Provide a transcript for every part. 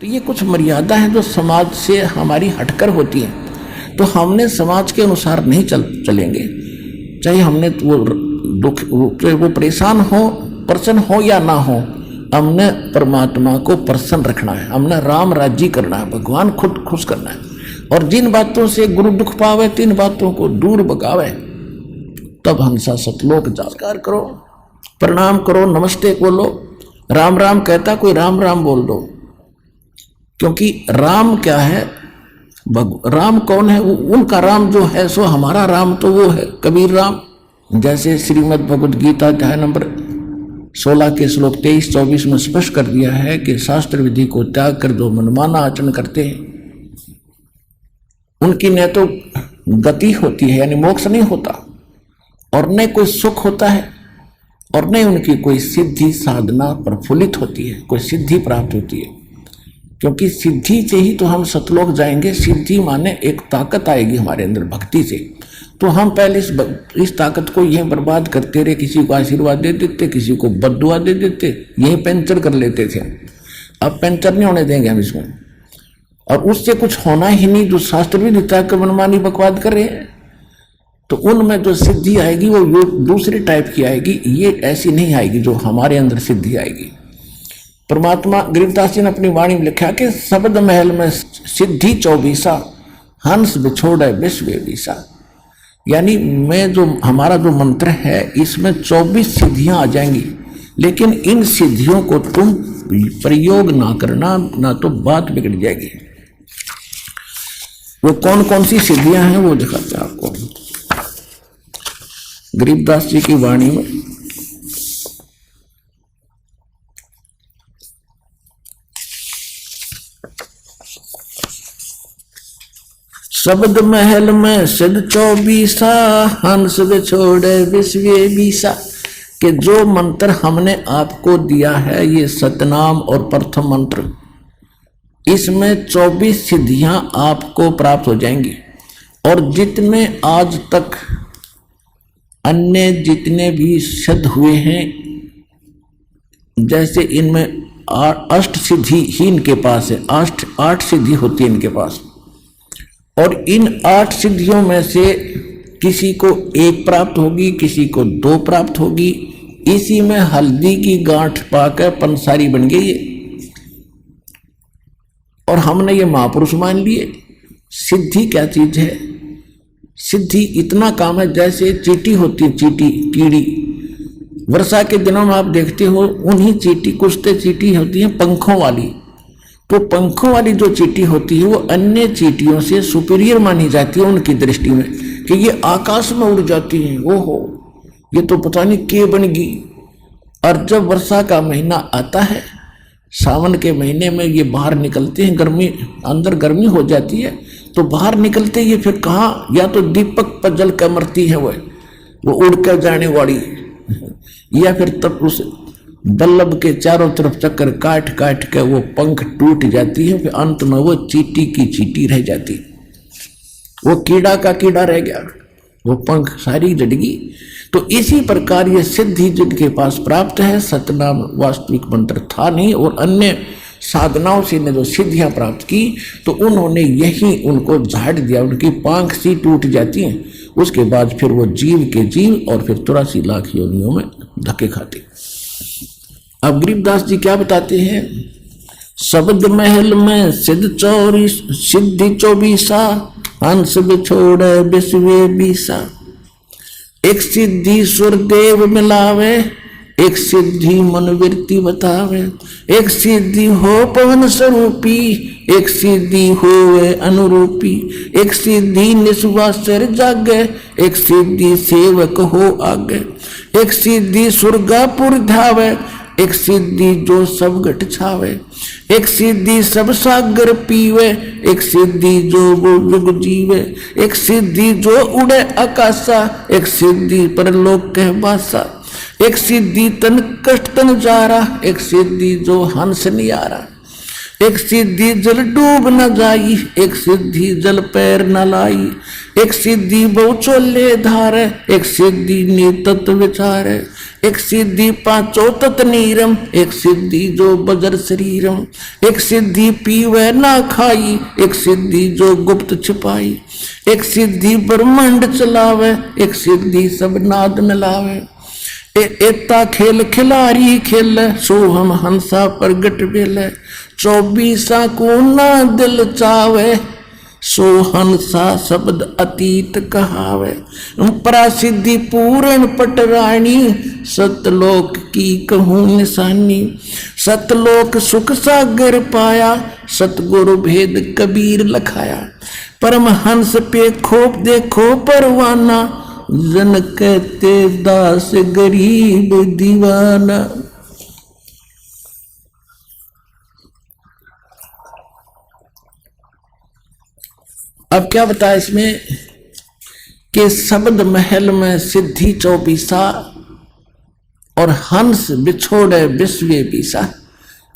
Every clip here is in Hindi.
तो ये कुछ मर्यादा है जो समाज से हमारी हटकर होती है। तो हमने समाज के अनुसार नहीं चलेंगे, चाहे हमने वो दुख वो परेशान हो, प्रसन्न हो या ना हो, हमने परमात्मा को प्रसन्न रखना है, हमने राम राज्य करना है, भगवान खुद खुश करना है। और जिन बातों से गुरु दुख पावे तीन बातों को दूर भगावे, तब हंसा सतलोक जाकर करो, प्रणाम करो, नमस्ते बोलो, राम राम कहता कोई राम राम बोल दो। क्योंकि राम क्या है, राम कौन है? उनका राम जो है सो हमारा राम तो वो है कबीर राम। जैसे श्रीमद् भगवद गीता अध्याय नंबर 16 के श्लोक 23-24 में स्पष्ट कर दिया है कि शास्त्र विधि को त्याग कर जो मनमाना आचरण करते हैं उनकी न तो गति होती है यानी मोक्ष नहीं होता, और न कोई सुख होता है, और न उनकी कोई सिद्धि साधना प्रफुल्लित होती है, कोई सिद्धि प्राप्त होती है। क्योंकि सिद्धि से ही तो हम सतलोक जाएंगे। सिद्धि माने एक ताकत आएगी हमारे अंदर भक्ति से। तो हम पहले इस ताकत को यहीं बर्बाद करते रहे, किसी को आशीर्वाद दे देते, किसी को बद्दुआ दे देते, यहीं पेंचर कर लेते थे। अब पेंचर नहीं होने देंगे हम इसमें, और उससे कुछ होना ही नहीं। जो शास्त्र भी देता है कि मनमानी बकवाद कर रहे हैं, तो उनमें जो सिद्धि आएगी वो दूसरी टाइप की आएगी, ये ऐसी नहीं आएगी जो हमारे अंदर सिद्धि आएगी। परमात्मा गरीबदास जी ने अपनी वाणी में लिखा कि शब्द महल में सिद्धि 24 हंस बिछोड़े विश्व विसा। यानी मैं जो हमारा जो मंत्र है इसमें 24 सिद्धियां आ जाएंगी, लेकिन इन सिद्धियों को तुम प्रयोग ना करना, ना तो बात बिगड़ जाएगी। वो कौन कौन सी सिद्धियां हैं वो दिखाते हैं आपको गरीबदास जी की वाणी में। शब्द महल में सिद्ध 24 हंस बिछोड़े विश्व विसा। कि जो मंत्र हमने आपको दिया है ये सतनाम और प्रथम मंत्र, इसमें 24 सिद्धियां आपको प्राप्त हो जाएंगी। और जितने आज तक अन्य जितने भी सिद्ध हुए हैं, जैसे इनमें 8 सिद्धि ही इनके पास है, 8 सिद्धि होती है इनके पास। और इन 8 सिद्धियों में से किसी को 1 प्राप्त होगी, किसी को 2 प्राप्त होगी। इसी में हल्दी की गांठ पाकर पंसारी बन गई है, और हमने ये महापुरुष मान लिए। सिद्धि क्या चीज है? सिद्धि इतना काम है जैसे चींटी होती है, चींटी कीड़ी। वर्षा के दिनों में आप देखते हो उन्हीं चींटी, कुछ तो चींटी होती है पंखों वाली। तो पंखों वाली जो चींटी होती है वो अन्य चींटियों से सुपीरियर मानी जाती है उनकी दृष्टि में, कि ये आकाश में उड़ जाती हैं, ओहो ये तो पता नहीं क्या बन गई। और जब वर्षा का महीना आता है, सावन के महीने में ये बाहर निकलते हैं, गर्मी अंदर गर्मी हो जाती है तो बाहर निकलते ये फिर कहाँ, या तो दीपक पर जल कर मरती है वो उड़ कर जाने वाली, या फिर तब उस बल्लभ के चारों तरफ चक्कर काट काट के वो पंख टूट जाती है, फिर अंत में वो चींटी की चींटी रह जाती, वो कीड़ा का कीड़ा रह गया, वो पंख सारी जड़गी। तो इसी प्रकार ये सिद्धि जिनके पास प्राप्त है, सतनाम वास्तविक मंत्र था नहीं, और अन्य साधनाओं से ने जो सिद्धियां प्राप्त की तो उन्होंने यही उनको झाड़ दिया, उनकी पांख सी टूट जाती है। उसके बाद फिर वो जीव के जीव और फिर 83 लाख योनियों में धक्के खाते। अब गरीबदास जी क्या बताते हैं? शब्द महल में सिद्धि 24 हंस बिछोड़े विश्व विसा। एक सिद्धि सुरदेव मिलावे, एक सिद्धि मनोवृत्ति बतावे, एक सिद्धि हो पवन स्वरूपी, एक सिद्धि होवे अनुरूपी, एक सिद्धि निस्वा सिर जागे, एक सिद्धि सेवक हो आगे, एक सिद्धि सुरगापुर धावे, एक सिद्धि जो सब घट छावे, एक सिद्धि सब सागर पीवे, एक सिद्धि जो वो युग जीवे, एक सिद्धि जो उड़े आकाशा, एक सिद्धि परलोक कह बासा, एक सिद्धि तन कष्ट तन जारा, एक सिद्धि जो हंस नियारा, एक सिद्धि जल डूब न जाई, एक सिद्धि जल पैर न लाई, एक सिद्धि बहु चोले धार, एक सिद्धि नितत विचार, एक सिद्धि पांचों तत नीरम, एक सिद्धि जो बजर शरीरम, एक सिद्धि पीवे ना खाई, एक सिद्धि जो गुप्त छिपाई, एक सिद्धि ब्रह्मांड चलावे, एक सिद्धि सब नाद मिलावे, एता खेल खिलारी खेल, सोहम हंसा प्रगट बेल, 24 को ना दिल चावे, सो हंसा शब्द अतीत कहावे, परासिद्धि पूर्ण पटरानी, सतलोक की कहूँ निशानी, सतलोक सुख सागर पाया, सतगुरु भेद कबीर लखाया, परमहंस पे खोप देखो परवाना, जन कहते दास गरीब दीवाना। अब क्या बताया इसमें कि शब्द महल में सिद्धि 24 और हंस बिछोड़े विश्व बीसा,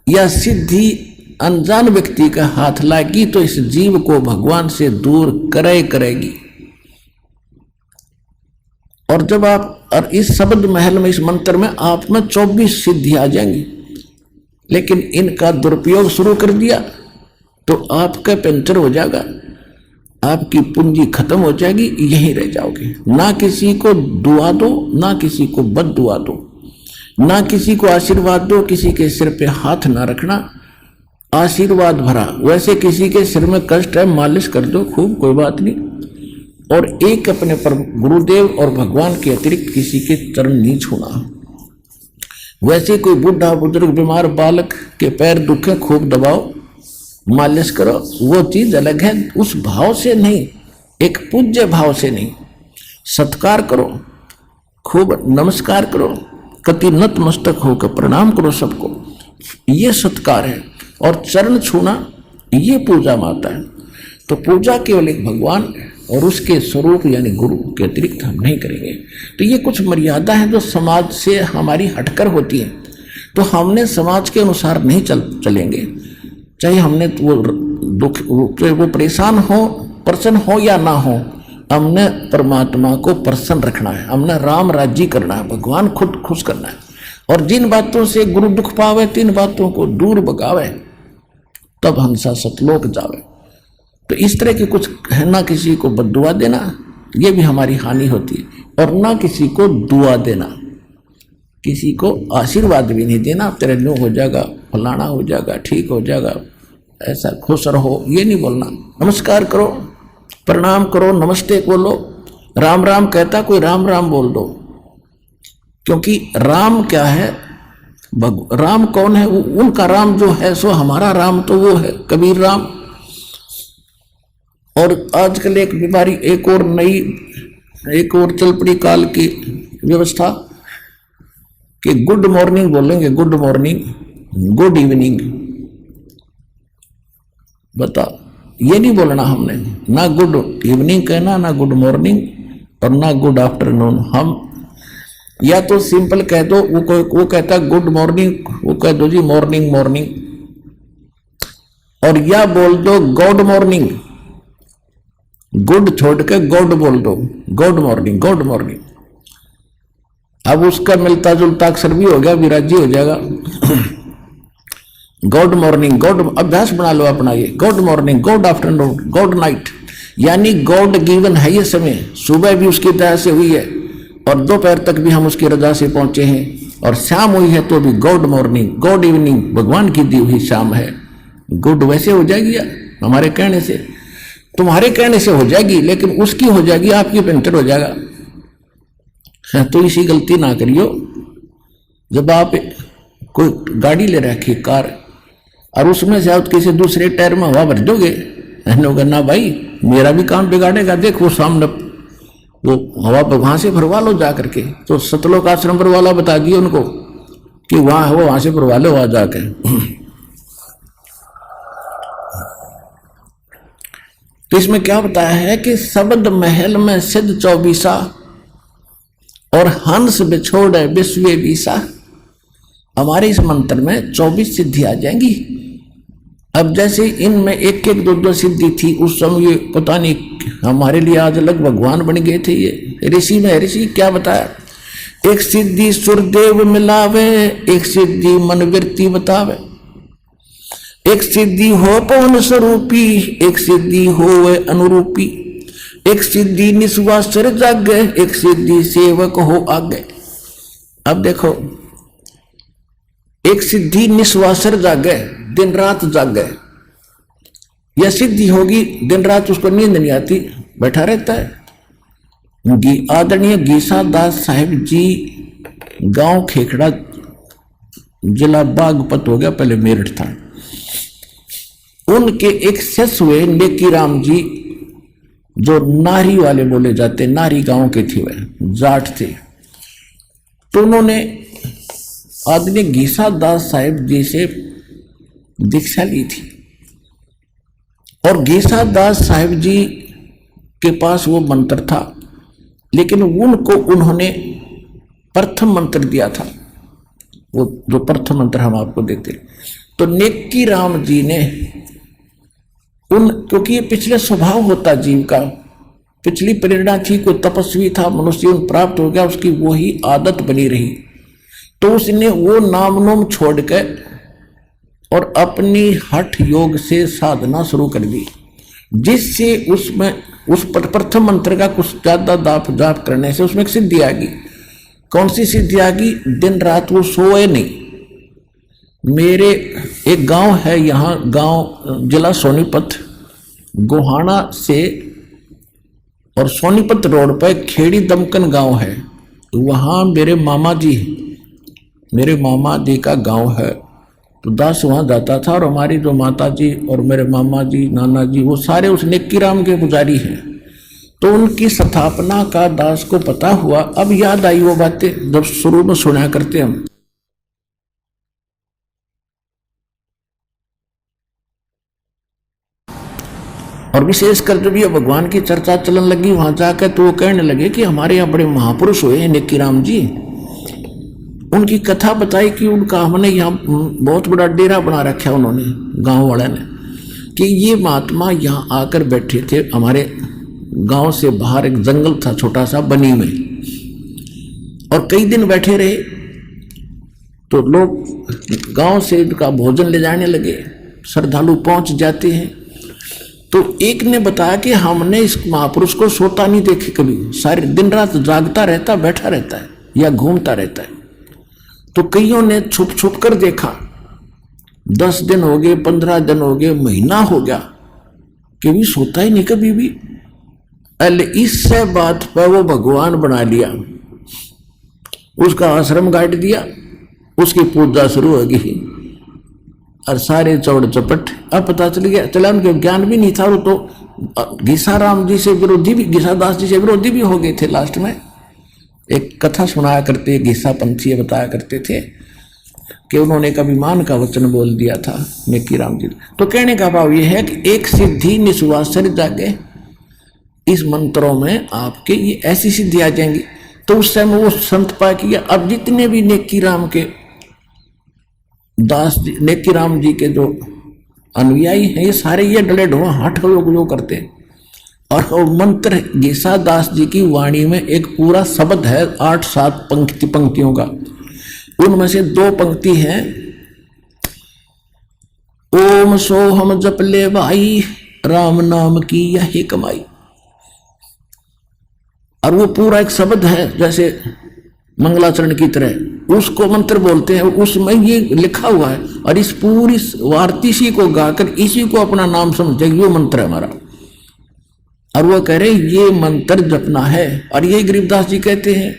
यह सिद्धि अनजान व्यक्ति का हाथ लागी तो इस जीव को भगवान से दूर करेगी। और जब आप और इस शब्द महल में, इस मंत्र में आप में 24 सिद्धि आ जाएंगी, लेकिन इनका दुरुपयोग शुरू कर दिया तो आपका पंचर हो जाएगा, आपकी पूंजी खत्म हो जाएगी, यहीं रह जाओगे। ना किसी को दुआ दो, ना किसी को बद दुआ दो, ना किसी को आशीर्वाद दो, किसी के सिर पे हाथ ना रखना आशीर्वाद भरा। वैसे किसी के सिर में कष्ट है, मालिश कर दो खूब, कोई बात नहीं। और एक अपने पर गुरुदेव और भगवान के अतिरिक्त किसी के चरण नहीं छूना। वैसे कोई बुढ़ा बुजुर्ग बीमार बालक के पैर दुखे, खूब दबाओ, मालिश करो, वो चीज अलग है। उस भाव से नहीं, एक पूज्य भाव से नहीं, सत्कार करो, खूब नमस्कार करो, कति नतमस्तक होकर प्रणाम करो सबको, ये सत्कार है। और चरण छूना ये पूजा माता है। तो पूजा केवल एक भगवान और उसके स्वरूप यानी गुरु के अतिरिक्त हम नहीं करेंगे। तो ये कुछ मर्यादा है जो समाज से हमारी हटकर होती है, तो हमने समाज के अनुसार नहीं चलेंगे। चाहे हमने वो दुख, वो परेशान हो, प्रसन्न हो या ना हो, हमने परमात्मा को प्रसन्न रखना है, हमने राम राज्य करना है, भगवान खुद खुश करना है। और जिन बातों से गुरु दुख पावे, तीन बातों को दूर भगावे, तब हंसा सतलोक जावे। तो इस तरह के कुछ है, ना किसी को बद्दुआ देना, ये भी हमारी हानि होती है, और ना किसी को दुआ देना, किसी को आशीर्वाद भी नहीं देना, तेरे न्यू हो जाएगा, फलाना हो जाएगा, ठीक हो जाएगा, ऐसा खुश रहो, ये नहीं बोलना। नमस्कार करो, प्रणाम करो, नमस्ते बोलो, राम राम कहता कोई राम राम बोल दो, क्योंकि राम क्या है, राम कौन है, उनका राम जो है सो हमारा राम तो वो है कबीर राम। और आजकल एक बीमारी, एक और चल पड़ी काल की व्यवस्था कि गुड मॉर्निंग बोलेंगे, गुड मॉर्निंग, गुड इवनिंग। बता, ये नहीं बोलना हमने, ना गुड इवनिंग कहना, ना गुड मॉर्निंग और ना गुड आफ्टरनून। हम या तो सिंपल कह दो, वो कहता गुड मॉर्निंग, वो कह दो जी मॉर्निंग मॉर्निंग, और या बोल दो गॉड मॉर्निंग, गुड छोड़ के गॉड बोल दो, गॉड मॉर्निंग, गॉड मॉर्निंग। अब उसका मिलता जुलता अक्षर भी हो गया, विराजी हो जाएगा। गॉड मॉर्निंग, गॉड अभ्यास बना लो अपना, ये God morning, God afternoon, God night, यानी गॉड गिवन है ये समय। सुबह भी उसकी दया से हुई है और दोपहर तक भी हम उसकी रजा से पहुंचे हैं, और शाम हुई है तो भी गॉड मॉर्निंग, गॉड इवनिंग, भगवान की दी हुई शाम है। गुड वैसे हो जाएगी या हमारे कहने से, तुम्हारे कहने से हो जाएगी, लेकिन उसकी हो जाएगी, आपकी पेंटर हो जाएगा। तो इसी गलती ना करियो। जब आप कोई गाड़ी ले रखी कार और उसमें से आप किसी दूसरे टायर में हवा भर दोगे, ना भाई मेरा भी काम बिगाड़ेगा, देख वो सामने वो हवा वहां से भरवा लो जा करके। तो सतलोक आश्रम पर वाला बता दिए उनको कि वहां से भरवा लो वहां जाके। तो इसमें क्या बताया है कि शब्द महल में सिद्ध 24 और हंस बिछोड़े विश्व बीसा। हमारे इस मंत्र में 24 सिद्धि आ जाएंगी, अब जैसे इनमें एक एक दो दो सिद्धि थी उस समय, ये पता नहीं हमारे लिए आज अलग भगवान बन गए थे ये ऋषि में। ऋषि क्या बताया, एक सिद्धि सुरदेव मिलावे, एक सिद्धि मनवृत्ति बतावे, एक सिद्धि हो पवन स्वरूपी, एक सिद्धि हो अनुरूपी, एक सिद्धि निस्वासर जागे, एक सिद्धि सेवक हो आगे। अब देखो, एक सिद्धि निस्वासर जागे, दिन रात जागे, यह सिद्धि होगी, दिन रात उसको नींद नहीं आती, बैठा रहता है। आदरणीय गीसा दास साहिब जी, गांव खेखड़ा, जिला बागपत हो गया, पहले मेरठ था। उनके एक शिष्य हुए नेकी राम जी, जो नारी वाले बोले जाते, नारी गांव के थे, वह जाट थे। तो उन्होंने आदरणीय गीसा दास साहिब जी से दीक्षा ली थी, और गीसा दास साहिब जी के पास वो मंत्र था, लेकिन उनको उन्होंने प्रथम मंत्र दिया था, वो जो प्रथम मंत्र हम आपको देते। तो नेकी राम जी ने क्योंकि ये पिछले स्वभाव होता जीव का, पिछली प्रेरणा थी, कोई तपस्वी था, मनुष्य प्राप्त हो गया, उसकी वही आदत बनी रही, तो उसने वो नाम नोम छोड़ कर और अपनी हठ योग से साधना शुरू कर दी, जिससे उसमें उस प्रथम मंत्र का कुछ ज्यादा जाप करने से उसमें एक सिद्धि आ गई। कौन सी सिद्धि आ गई, दिन रात वो सोए नहीं। मेरे एक गांव है यहाँ, गांव जिला सोनीपत, गोहाना से और सोनीपत रोड पर खेड़ी दमकन गांव है, वहाँ मेरे मामा जी का गांव है। तो दास वहाँ जाता था, और हमारी जो माता जी और मेरे मामा जी, नाना जी, वो सारे उस नेकी राम के पुजारी हैं। तो उनकी स्थापना का दास को पता हुआ। अब याद आई वो बातें जब शुरू में सुना करते हम। और विशेषकर जब ये भगवान की चर्चा चलन लगी वहां जाकर, तो वो कहने लगे कि हमारे यहाँ बड़े महापुरुष हुए हैं नेकी राम जी। उनकी कथा बताई कि उनका हमने यहाँ बहुत बड़ा डेरा बना रखा उन्होंने, गांव वाले ने, कि ये महात्मा यहाँ आकर बैठे थे। हमारे गांव से बाहर एक जंगल था छोटा सा बनी में, और कई दिन बैठे रहे। तो लोग गांव से इनका भोजन ले जाने लगे, श्रद्धालु पहुंच जाते हैं। तो एक ने बताया कि हमने इस महापुरुष को सोता नहीं देखे कभी, सारे दिन रात जागता रहता, बैठा रहता है या घूमता रहता है। तो कईयों ने छुप छुप कर देखा, 10 दिन हो गए, 15 दिन हो गए, महीना हो गया, कभी सोता ही नहीं कभी भी। अल इससे बात पर वो भगवान बना लिया, उसका आश्रम गाड़ दिया, उसकी पूजा शुरू हो गई, और सारे चौड़ चपट। अब पता चल गया, चला उनके ज्ञान भी नहीं था, वो तो गीसाराम जी से विरोधी भी, गीसादास जी से विरोधी भी हो गए थे। लास्ट में एक कथा सुनाया करते, गीसा पंथी बताया करते थे कि उन्होंने एक अभिमान का वचन बोल दिया था नेकी राम जी। तो कहने का भाव यह है कि एक सिद्धि निस्वासर जागे, इस मंत्रों में आपके ये ऐसी सिद्धि आ जाएंगी। तो उस समय वो संत पा किया। अब जितने भी नेकी राम के दास जी, नेकी राम जी के जो अनुयायी हैं, ये सारे ये डले ढोआ हठ जो करते हैं। और मंत्र गीसा दास जी की वाणी में एक पूरा शब्द है, 8-7 पंक्तियों का। उनमें से 2 पंक्ति हैं, ओम सोहम जप ले भाई, राम नाम की यही कमाई। और वो पूरा एक शब्द है जैसे मंगलाचरण की तरह, उसको मंत्र बोलते हैं, उसमें ये लिखा हुआ है। और इस पूरी वार्ती सी को गाकर इसी को अपना नाम समझे, ये मंत्र है हमारा। और वो कह रहे ये मंत्र जपना है। और ये गरीबदास जी कहते हैं,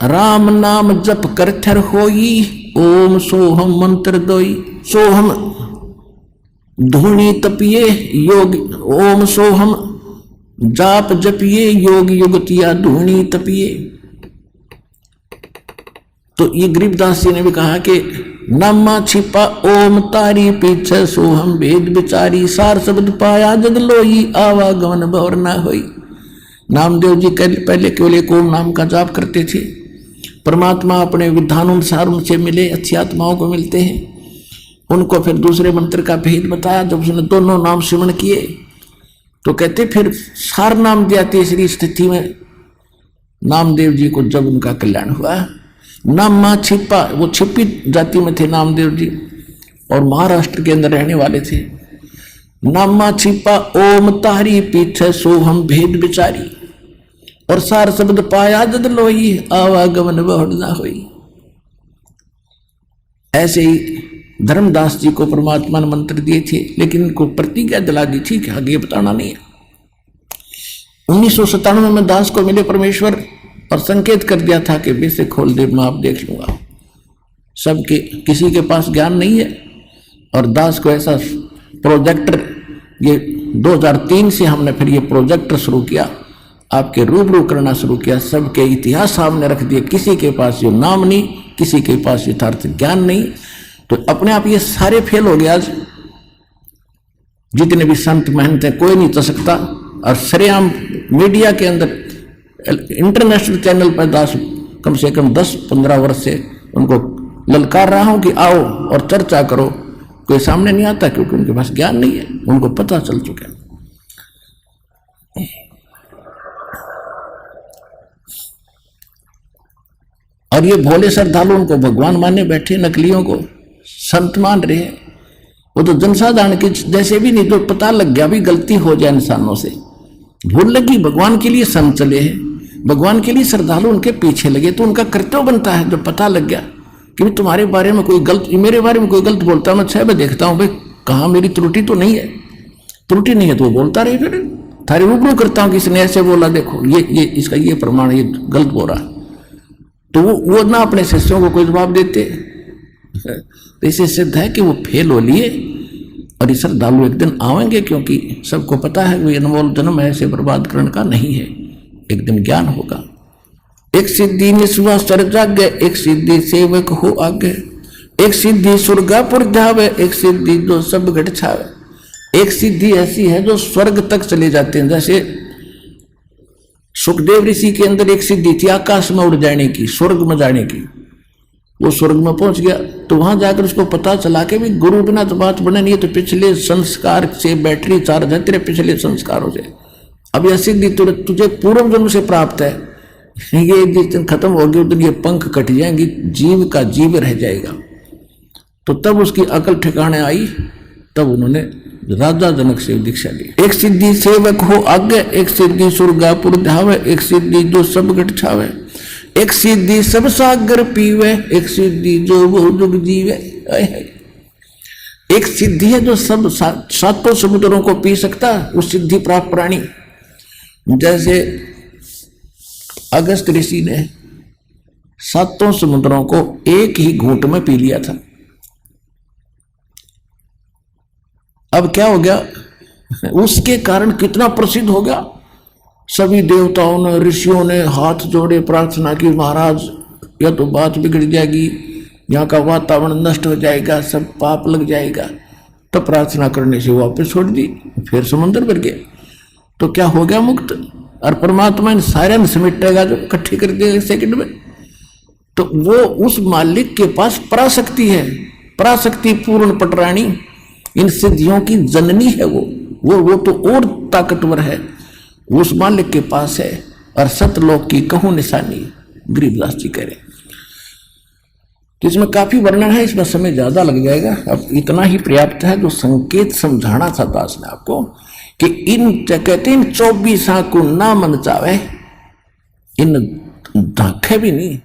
राम नाम जप कर थर होई, ओम सोहम मंत्र दोई। सोहम धुनी तपिए योग, ओम सोहम जाप जपिए योग युगतिया धुनी तपिए। तो ये गरीबदास जी ने भी कहा कि नामा छिपा ओम तारी पीछे सोहम वेद विचारी, सार शब्द पाया जग लोई, आवागमन भवर ना होई। नामदेव जी पहले केवल एक ओम नाम का जाप करते थे। परमात्मा अपने विधान अनुसार उनसे मिले, अच्छी आत्माओं को मिलते हैं। उनको फिर दूसरे मंत्र का भेद बताया। जब उसने दोनों नाम सिमरण किए तो कहते फिर सार नाम दिया तीसरी स्थिति में नामदेव जी को। जब उनका कल्याण हुआ, नामा छिपा, वो छिपी जाति में थे नामदेव जी और महाराष्ट्र के अंदर रहने वाले थे। नामा छिपा ओम तारी पीछे सो हम भेद बिचारी, और सार शब्द पाया जद लोई आवागमन बहुड़ ना होई। ऐसे ही धर्मदास जी को परमात्मा ने मंत्र दिए थे, लेकिन इनको प्रतिज्ञा दिला दी थी कि आगे बताना नहीं है। 1997 में दास को मिले परमेश्वर और संकेत कर दिया था कि बेसे खोल दे, मैं आप देख लूंगा। सबके किसी के पास ज्ञान नहीं है, और दास को ऐसा प्रोजेक्टर, ये 2003 से हमने फिर ये प्रोजेक्टर शुरू किया, आपके रूबरू करना शुरू किया, सबके इतिहास सामने रख दिए। किसी के पास ये नाम नहीं, किसी के पास यथार्थ ज्ञान नहीं, तो अपने आप ये सारे फेल हो गया। आज जितने भी संत महंत हैं कोई नहीं तो सकता, और श्रेयाम मीडिया के अंदर इंटरनेशनल चैनल पर दास कम से कम 10-15 वर्ष से उनको ललकार रहा हूं कि आओ और चर्चा करो, कोई सामने नहीं आता क्योंकि उनके पास ज्ञान नहीं है, उनको पता चल चुका है। और ये भोले श्रद्धालु उनको भगवान माने बैठे, नकलियों को संत मान रहे हैं। वो तो जनसाधारण के जैसे भी नहीं, तो पता लग गया भी गलती हो जाए इंसानों से, भूल लगी, भगवान के लिए संत चले हैं, भगवान के लिए श्रद्धालु उनके पीछे लगे, तो उनका कर्तव्य बनता है। जब पता लग गया कि तुम्हारे बारे में कोई गलत, मेरे बारे में कोई गलत बोलता, मैं 6 बजे देखता हूँ भाई कहाँ मेरी त्रुटि तो नहीं है, त्रुटि नहीं है तो वो बोलता रहे, फिर थारे रूबरू करता हूँ कि इसने ऐसे बोला, देखो ये इसका ये प्रमाण, ये गलत बोल रहा है, तो वो ना अपने शिष्यों को कोई जवाब देते। तो इससे सिद्ध है कि वो फेल हो लिए, और ये श्रद्धालु एक दिन आएंगे, क्योंकि सबको पता है कि अनमोल जन्म ऐसे बर्बाद करने का नहीं है, एक दिन ज्ञान होगा। एक सिद्धि निस्वा सर जागे, एक सिद्धि सेवक हो आगे, एक सिद्धि स्वर्गापुर जावे, एक सिद्धि जो सब घट छावे। एक सिद्धि ऐसी है जो स्वर्ग तक चले जाते हैं, जैसे सुखदेव ऋषि के अंदर एक सिद्धि थी आकाश में उड़ जाने की, स्वर्ग में जाने की। वो स्वर्ग में पहुंच गया तो वहां जाकर उसको पता चला कि भी गुरु बिना तो बात बने नहीं है, तो पिछले संस्कार से बैटरी चार्ज है, तेरे पिछले संस्कारों से। अब यह सिद्धि तुझे पूर्व जन्म से प्राप्त है, ये जिस दिन खत्म होगी उस दिन ये पंख कट जाएंगी, जीव का जीव रह जाएगा। तो तब उसकी अकल ठिकाने आई, तब उन्होंने राजा जनक से दीक्षा ली। एक सिद्धि सेवक हो आगे, एक सिद्धि स्वर्गापुर धावे, एक सिद्धि जो सब घट छावे, एक सिद्धि सब सागर पीवे, एक सिद्धि जो बहु जुग जीवे। एक सिद्धि है जो सब सातों समुद्रों को पी सकता, उस सिद्धि प्राप्त प्राणी। जैसे अगस्त ऋषि ने सातों समुद्रों को एक ही घूंट में पी लिया था। अब क्या हो गया, उसके कारण कितना प्रसिद्ध हो गया। सभी देवताओं ने, ऋषियों ने हाथ जोड़े, प्रार्थना की, महाराज यह तो बात बिगड़ जाएगी, यहाँ का वातावरण नष्ट हो जाएगा, सब पाप लग जाएगा। तो प्रार्थना करने से वापस छोड़ दी, फिर समुद्र भर गए, तो क्या हो गया मुक्त। और परमात्मा इन सारे में समेटेगा, जो इकट्ठी कर देगा सेकंड में। तो वो उस मालिक के पास पराशक्ति है, पराशक्ति पूर्ण पटरानी, इन सिद्धियों की जननी है वो तो और ताकतवर है, उस मालिक के पास है। और सतलोक की कहूं निशानी, गरीबदास जी कह रहे। तो इसमें काफी वर्णन है, इसमें समय ज्यादा लग जाएगा, अब इतना ही पर्याप्त है। जो संकेत समझाना था दास ने आपको कि इन कहते इन 24 को ना मन चावे, इन धाखे भी नहीं।